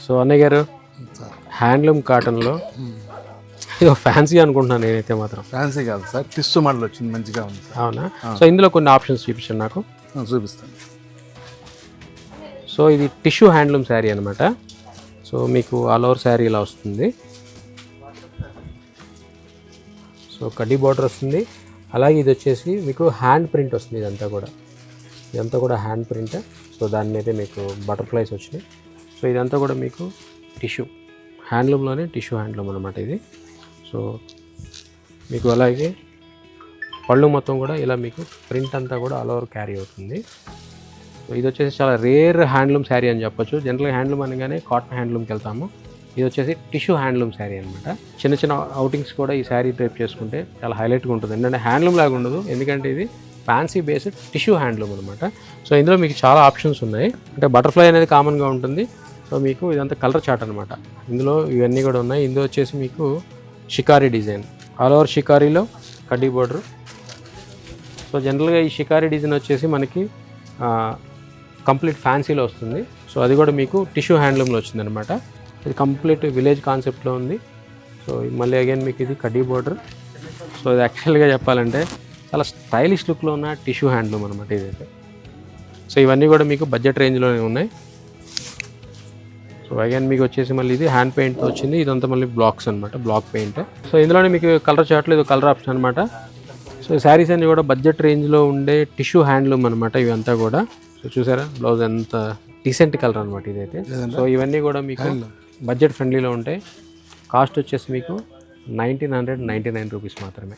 So అన్నయ్య గారు handloom కాటన్లో ఇది ఫ్యాన్సీ అనుకుంటున్నాను నేనైతే మాత్రం. ఫ్యాన్సీ కాదు సార్, టిష్యూ మోడల్ వచ్చింది, మంచిగా ఉంది సార్. అవునా? సో ఇందులో కొన్ని ఆప్షన్స్ చూపించండి నాకు. చూపిస్తాను. సో ఇది టిష్యూ హ్యాండ్లూమ్ శారీ అనమాట. సో మీకు ఆల్ ఓవర్ శారీ ఇలా వస్తుంది. సో కడ్డీ బార్డర్ వస్తుంది. అలాగే ఇది వచ్చేసి మీకు హ్యాండ్ ప్రింట్ వస్తుంది. ఇదంతా కూడా హ్యాండ్ ప్రింట్. సో దాని మీద మీకు బటర్ఫ్లైస్ వచ్చినాయి. సో ఇదంతా కూడా మీకు టిష్యూ హ్యాండ్లూమ్లోనే టిష్యూ హ్యాండ్లూమ్ అనమాట ఇది. సో మీకు అలాగే పళ్ళు మొత్తం కూడా ఇలా మీకు ప్రింట్ అంతా కూడా ఆల్ ఓవర్ క్యారీ అవుతుంది. సో ఇది వచ్చేసి చాలా రేర్ హ్యాండ్లూమ్ శారీ అని చెప్పొచ్చు. జనరల్గా హ్యాండ్లూమ్ అనగానే కాటన్ హ్యాండ్లూమ్కి వెళ్తాము. ఇది వచ్చేసి టిష్యూ హ్యాండ్లూమ్ శారీ అనమాట. చిన్న చిన్న అవుటింగ్స్ కూడా ఈ శారీ డ్రైప్ చేసుకుంటే చాలా హైలైట్గా ఉంటుంది. ఎందుకంటే హ్యాండ్లూమ్ లాగా ఉండదు, ఎందుకంటే ఇది ఫ్యాన్సీ బేస్డ్ టిష్యూ హ్యాండ్లూమ్ అనమాట. సో ఇందులో మీకు చాలా ఆప్షన్స్ ఉన్నాయి. అంటే బటర్ఫ్లై అనేది కామన్గా ఉంటుంది. సో మీకు ఇదంతా కలర్ చార్ట్ అనమాట. ఇందులో ఇవన్నీ కూడా ఉన్నాయి. ఇందులో వచ్చేసి మీకు షికారీ డిజైన్, ఆల్ ఓవర్ షికారీలో కడ్డీ బోర్డర్. సో జనరల్గా ఈ షికారీ డిజైన్ వచ్చేసి మనకి కంప్లీట్ ఫ్యాన్సీలో వస్తుంది. సో అది కూడా మీకు టిష్యూ హ్యాండ్లూమ్లో వచ్చిందనమాట. ఇది కంప్లీట్ విలేజ్ కాన్సెప్ట్లో ఉంది. సో మళ్ళీ అగైన్ మీకు ఇది కడ్డీ బోర్డర్. సో ఇది యాక్చువల్గా చెప్పాలంటే చాలా స్టైలిష్ లుక్లో ఉన్న టిష్యూ హ్యాండ్లూమ్ అనమాట ఇదైతే. సో ఇవన్నీ కూడా మీకు బడ్జెట్ రేంజ్లోనే ఉన్నాయి. సో అగైన్ మీకు వచ్చేసి మళ్ళీ ఇది హ్యాండ్ పెయింట్ వచ్చింది. ఇదంతా మళ్ళీ బ్లాక్స్ అనమాట, బ్లాక్ పెయింట్. సో ఇందులోనే మీకు కలర్ చార్ట్లో ఇది కలర్ ఆప్షన్ అనమాట. సో శారీస్ అన్ని కూడా బడ్జెట్ రేంజ్లో ఉండే టిష్యూ హ్యాండ్లూమ్ అనమాట ఇవంతా కూడా. సో చూసారా బ్లౌజ్ ఎంత డీసెంట్ కలర్ అనమాట ఇదైతే. సో ఇవన్నీ కూడా మీకు బడ్జెట్ ఫ్రెండ్లీలో ఉంటాయి. కాస్ట్ వచ్చేసి మీకు 1999 రూపీస్ మాత్రమే.